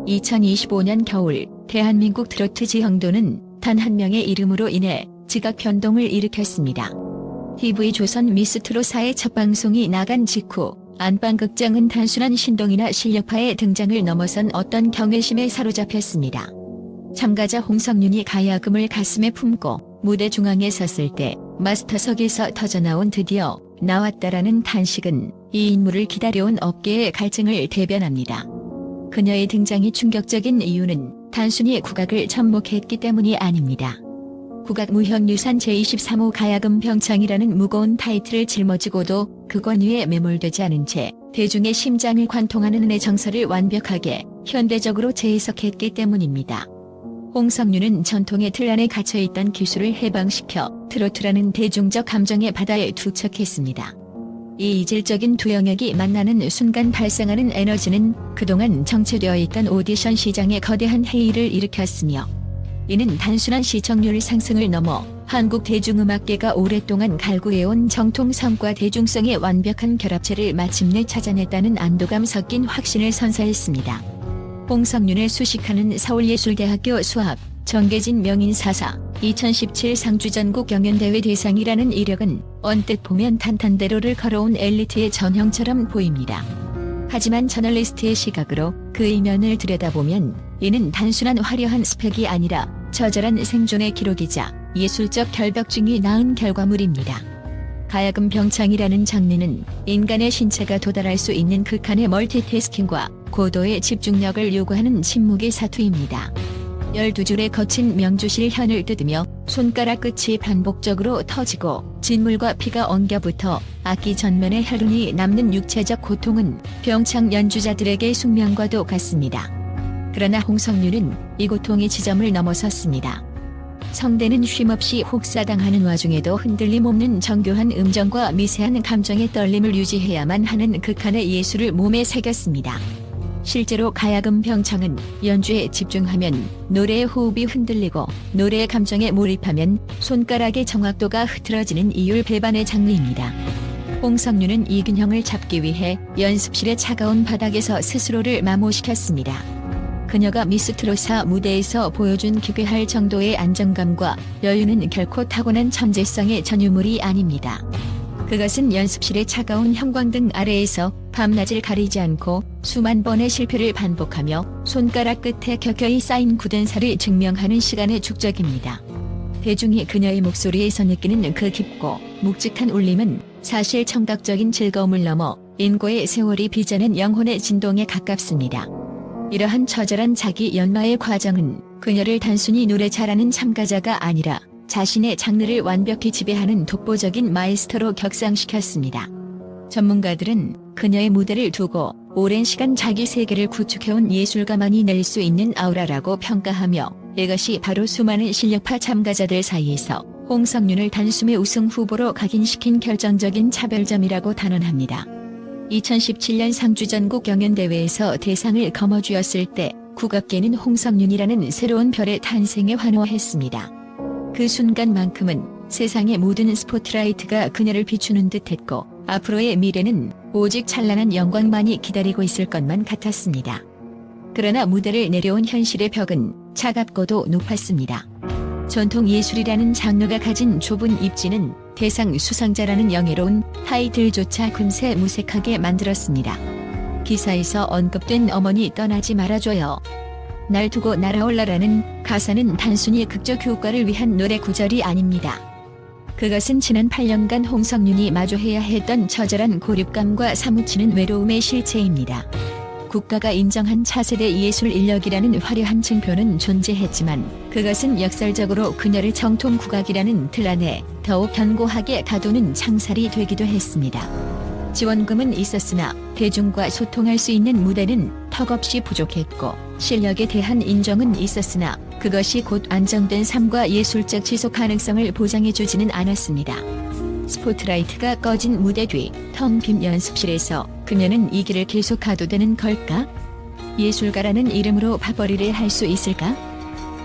2025년 겨울 대한민국 트로트 지형도는 단 한 명의 이름으로 인해 지각 변동을 일으켰습니다. TV조선 미스트롯4의 첫 방송이 나간 직후 안방극장은 단순한 신동이나 실력파의 등장을 넘어선 어떤 경외심에 사로잡혔습니다. 참가자 홍성윤이 가야금을 가슴에 품고 무대 중앙에 섰을 때 마스터석에서 터져나온 드디어 나왔다라는 탄식은 이 인물을 기다려온 업계의 갈증을 대변합니다. 그녀의 등장이 충격적인 이유는 단순히 국악을 접목했기 때문이 아닙니다. 국악무형유산 제23호 가야금 병창이라는 무거운 타이틀을 짊어지고도 그 권위에 매몰되지 않은 채 대중의 심장을 관통하는 은의 정서를 완벽하게 현대적으로 재해석했기 때문입니다. 홍성윤은 전통의 틀 안에 갇혀있던 기술을 해방시켜 트로트라는 대중적 감정의 바다에 투척했습니다. 이 이질적인 두 영역이 만나는 순간 발생하는 에너지는 그동안 정체되어 있던 오디션 시장에 거대한 해이를 일으켰으며 이는 단순한 시청률 상승을 넘어 한국 대중음악계가 오랫동안 갈구해온 정통성과 대중성의 완벽한 결합체를 마침내 찾아냈다는 안도감 섞인 확신을 선사했습니다. 홍성윤을 수식하는 서울예술대학교 수합, 정계진 명인사사, 2017 상주전국 경연대회 대상이라는 이력은 언뜻 보면 탄탄대로를 걸어온 엘리트의 전형처럼 보입니다. 하지만 저널리스트의 시각으로 그 이면을 들여다보면 이는 단순한 화려한 스펙이 아니라 처절한 생존의 기록이자 예술적 결벽증이 낳은 결과물입니다. 가야금 병창이라는 장르는 인간의 신체가 도달할 수 있는 극한의 멀티태스킹과 고도의 집중력을 요구하는 침묵의 사투입니다. 12줄의 거친 명주실 현을 뜯으며 손가락 끝이 반복적으로 터지고 진물과 피가 엉겨붙어 악기 전면에 혈흔이 남는 육체적 고통은 병창 연주자들에게 숙명과도 같습니다. 그러나 홍성윤은 이 고통의 지점을 넘어섰습니다. 성대는 쉼없이 혹사당하는 와중에도 흔들림 없는 정교한 음정과 미세한 감정의 떨림을 유지해야만 하는 극한의 예술을 몸에 새겼습니다. 실제로 가야금 병창은 연주에 집중하면 노래의 호흡이 흔들리고 노래의 감정에 몰입하면 손가락의 정확도가 흐트러지는 이율 배반의 장르입니다. 홍성윤은 이 균형을 잡기 위해 연습실의 차가운 바닥에서 스스로를 마모시켰습니다. 그녀가 미스트롯4 무대에서 보여준 기괴할 정도의 안정감과 여유는 결코 타고난 천재성의 전유물이 아닙니다. 그것은 연습실의 차가운 형광등 아래에서 밤낮을 가리지 않고 수만 번의 실패를 반복하며 손가락 끝에 켜켜이 쌓인 굳은 살을 증명하는 시간의 축적입니다. 대중이 그녀의 목소리에서 느끼는 그 깊고 묵직한 울림은 사실 청각적인 즐거움을 넘어 인고의 세월이 빚어낸 영혼의 진동에 가깝습니다. 이러한 처절한 자기 연마의 과정은 그녀를 단순히 노래 잘하는 참가자가 아니라 자신의 장르를 완벽히 지배하는 독보적인 마에스터로 격상시켰습니다. 전문가들은 그녀의 무대를 두고 오랜 시간 자기 세계를 구축해온 예술가만이 낼 수 있는 아우라라고 평가하며 이것이 바로 수많은 실력파 참가자들 사이에서 홍성윤을 단숨에 우승 후보로 각인시킨 결정적인 차별점이라고 단언합니다. 2017년 상주전국 경연대회에서 대상을 거머쥐었을 때 국악계는 홍성윤이라는 새로운 별의 탄생에 환호했습니다. 그 순간만큼은 세상의 모든 스포트라이트가 그녀를 비추는 듯했고 앞으로의 미래는 오직 찬란한 영광만이 기다리고 있을 것만 같았습니다. 그러나 무대를 내려온 현실의 벽은 차갑고도 높았습니다. 전통 예술이라는 장르가 가진 좁은 입지는 대상 수상자라는 영예로운 타이틀조차 금세 무색하게 만들었습니다. 기사에서 언급된 어머니 떠나지 말아줘요. 날 두고 날아올라라는 가사는 단순히 극적 효과를 위한 노래 구절이 아닙니다. 그것은 지난 8년간 홍성윤이 마주해야 했던 처절한 고립감과 사무치는 외로움의 실체입니다. 국가가 인정한 차세대 예술 인력이라는 화려한 층표는 존재했지만 그것은 역설적으로 그녀를 정통 국악이라는 틀 안에 더욱 견고하게 가두는 창살이 되기도 했습니다. 지원금은 있었으나 대중과 소통할 수 있는 무대는 턱없이 부족했고 실력에 대한 인정은 있었으나 그것이 곧 안정된 삶과 예술적 지속 가능성을 보장해주지는 않았습니다. 스포트라이트가 꺼진 무대 뒤 텅 빈 연습실에서 그녀는 이 길을 계속 가도 되는 걸까? 예술가라는 이름으로 밥벌이를 할 수 있을까?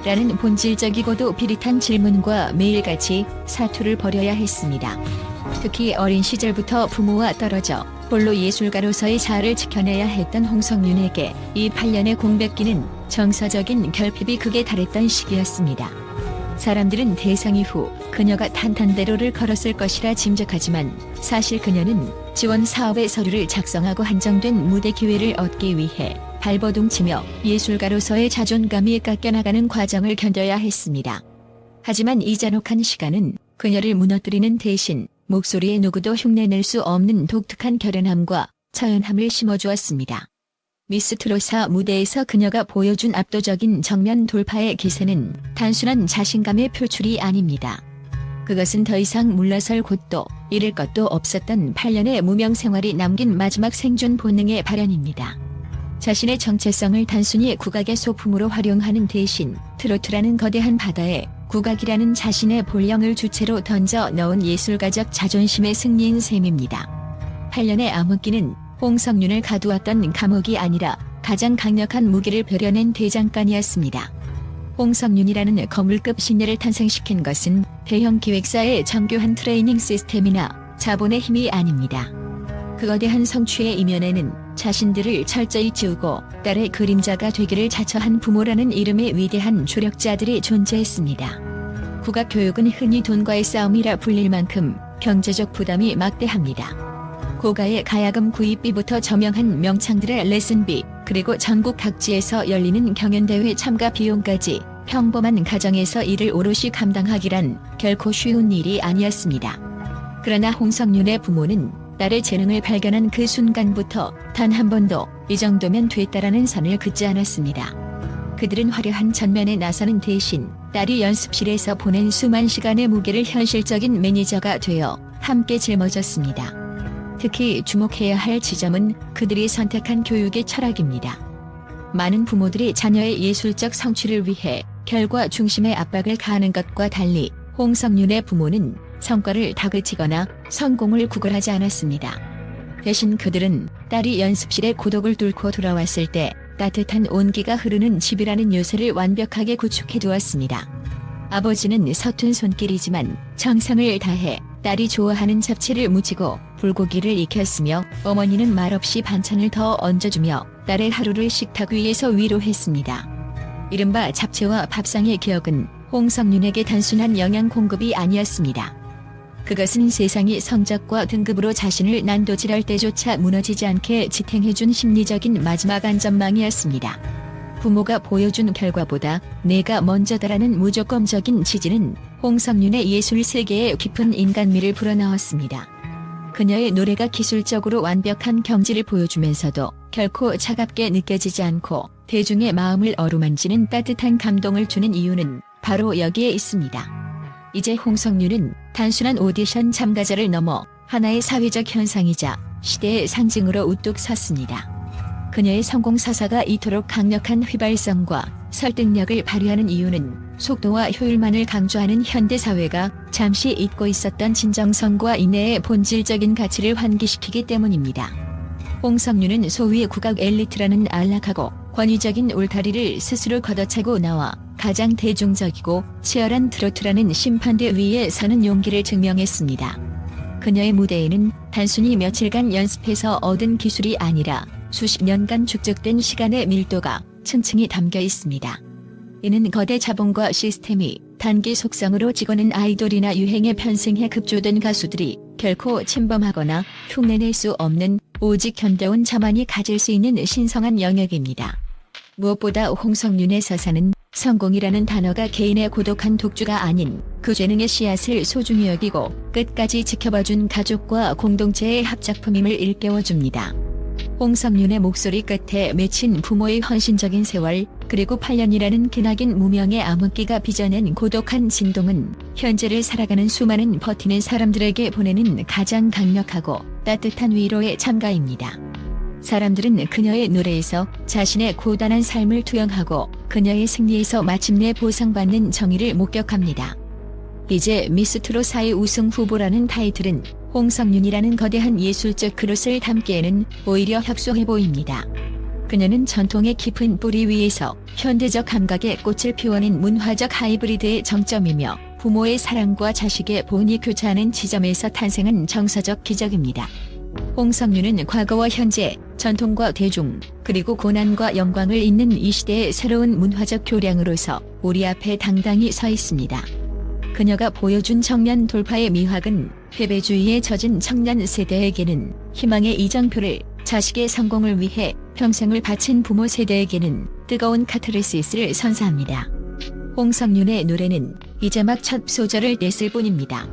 라는 본질적이고도 비릿한 질문과 매일같이 사투를 벌여야 했습니다. 특히 어린 시절부터 부모와 떨어져 홀로 예술가로서의 자아를 지켜내야 했던 홍석윤에게 이 8년의 공백기는 정서적인 결핍이 극에 달했던 시기였습니다. 사람들은 대상 이후 그녀가 탄탄대로를 걸었을 것이라 짐작하지만 사실 그녀는 지원 사업의 서류를 작성하고 한정된 무대 기회를 얻기 위해 발버둥치며 예술가로서의 자존감이 깎여나가는 과정을 견뎌야 했습니다. 하지만 이 잔혹한 시간은 그녀를 무너뜨리는 대신 목소리에 누구도 흉내낼 수 없는 독특한 결연함과 처연함을 심어주었습니다. 미스 트롯사 무대에서 그녀가 보여준 압도적인 정면 돌파의 기세는 단순한 자신감의 표출이 아닙니다. 그것은 더 이상 물러설 곳도 잃을 것도 없었던 8년의 무명 생활이 남긴 마지막 생존 본능의 발현입니다. 자신의 정체성을 단순히 국악의 소품으로 활용하는 대신 트로트라는 거대한 바다에 국악이라는 자신의 본령을 주체로 던져 넣은 예술가적 자존심의 승리인 셈입니다. 8년의 암흑기는 홍석윤을 가두었던 감옥이 아니라 가장 강력한 무기를 벼려낸 대장간이었습니다. 홍석윤이라는 거물급 신예를 탄생시킨 것은 대형 기획사의 정교한 트레이닝 시스템이나 자본의 힘이 아닙니다. 그 거대한 성취의 이면에는 자신들을 철저히 지우고 딸의 그림자가 되기를 자처한 부모라는 이름의 위대한 조력자들이 존재했습니다. 국악 교육은 흔히 돈과의 싸움이라 불릴 만큼 경제적 부담이 막대합니다. 고가의 가야금 구입비부터 저명한 명창들의 레슨비, 그리고 전국 각지에서 열리는 경연대회 참가 비용까지 평범한 가정에서 이를 오롯이 감당하기란 결코 쉬운 일이 아니었습니다. 그러나 홍석윤의 부모는 딸의 재능을 발견한 그 순간부터 단 한 번도 이 정도면 됐다라는 선을 긋지 않았습니다. 그들은 화려한 전면에 나서는 대신 딸이 연습실에서 보낸 수만 시간의 무게를 현실적인 매니저가 되어 함께 짊어졌습니다. 특히 주목해야 할 지점은 그들이 선택한 교육의 철학입니다. 많은 부모들이 자녀의 예술적 성취를 위해 결과 중심의 압박을 가하는 것과 달리 홍석윤의 부모는 성과를 다그치거나 성공을 구걸하지 않았습니다. 대신 그들은 딸이 연습실에 고독을 뚫고 돌아왔을 때 따뜻한 온기가 흐르는 집이라는 요새를 완벽하게 구축해 두었습니다. 아버지는 서툰 손길이지만 정성을 다해 딸이 좋아하는 잡채를 무치고 불고기를 익혔으며 어머니는 말없이 반찬을 더 얹어주며 딸의 하루를 식탁 위에서 위로했습니다. 이른바 잡채와 밥상의 기억은 홍석윤에게 단순한 영양 공급이 아니었습니다. 그것은 세상이 성적과 등급으로 자신을 난도질할 때조차 무너지지 않게 지탱해준 심리적인 마지막 안전망이었습니다. 부모가 보여준 결과보다 내가 먼저다라는 무조건적인 지지는 홍석윤의 예술 세계에 깊은 인간미를 불어넣었습니다. 그녀의 노래가 기술적으로 완벽한 경지를 보여주면서도 결코 차갑게 느껴지지 않고 대중의 마음을 어루만지는 따뜻한 감동을 주는 이유는 바로 여기에 있습니다. 이제 홍석윤은 단순한 오디션 참가자를 넘어 하나의 사회적 현상이자 시대의 상징으로 우뚝 섰습니다. 그녀의 성공 서사가 이토록 강력한 휘발성과 설득력을 발휘하는 이유는 속도와 효율만을 강조하는 현대사회가 잠시 잊고 있었던 진정성과 인내의 본질적인 가치를 환기시키기 때문입니다. 홍석윤은 소위 국악 엘리트라는 안락하고 권위적인 울타리를 스스로 걷어차고 나와 가장 대중적이고 치열한 트로트라는 심판대 위에 서는 용기를 증명했습니다. 그녀의 무대에는 단순히 며칠간 연습해서 얻은 기술이 아니라 수십 년간 축적된 시간의 밀도가 층층이 담겨 있습니다. 이는 거대 자본과 시스템이 단기 속성으로 찍어낸 아이돌이나 유행에 편승해 급조된 가수들이 결코 침범하거나 흉내낼 수 없는 오직 견뎌온 자만이 가질 수 있는 신성한 영역입니다. 무엇보다 홍석윤의 서사는 성공이라는 단어가 개인의 고독한 독주가 아닌 그 재능의 씨앗을 소중히 여기고 끝까지 지켜봐준 가족과 공동체의 합작품임을 일깨워줍니다. 홍석윤의 목소리 끝에 맺힌 부모의 헌신적인 세월, 그리고 8년이라는 기나긴 무명의 암흑기가 빚어낸 고독한 진동은 현재를 살아가는 수많은 버티는 사람들에게 보내는 가장 강력하고 따뜻한 위로의 찬가입니다. 사람들은 그녀의 노래에서 자신의 고단한 삶을 투영하고 그녀의 승리에서 마침내 보상받는 정의를 목격합니다. 이제 미스 트롯사의 우승 후보라는 타이틀은 홍석윤이라는 거대한 예술적 그릇을 담기에는 오히려 협소해 보입니다. 그녀는 전통의 깊은 뿌리 위에서 현대적 감각의 꽃을 피워낸 문화적 하이브리드의 정점이며 부모의 사랑과 자식의 본이 교차하는 지점에서 탄생한 정서적 기적입니다. 홍석류는 과거와 현재, 전통과 대중, 그리고 고난과 영광을 잇는 이 시대의 새로운 문화적 교량으로서 우리 앞에 당당히 서 있습니다. 그녀가 보여준 정면 돌파의 미학은 패배주의에 젖은 청년 세대에게는 희망의 이정표를, 자식의 성공을 위해 평생을 바친 부모 세대에게는 뜨거운 카타르시스를 선사합니다. 홍석윤의 노래는 이제 막 첫 소절을 냈을 뿐입니다.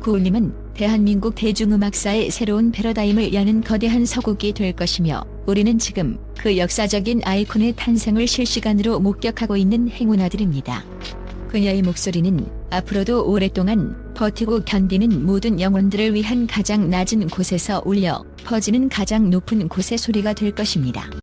구울림은 대한민국 대중음악사의 새로운 패러다임을 여는 거대한 서곡이 될 것이며 우리는 지금 그 역사적인 아이콘의 탄생을 실시간으로 목격하고 있는 행운아들입니다. 그녀의 목소리는 앞으로도 오랫동안 버티고 견디는 모든 영혼들을 위한 가장 낮은 곳에서 울려 퍼지는 가장 높은 곳의 소리가 될 것입니다.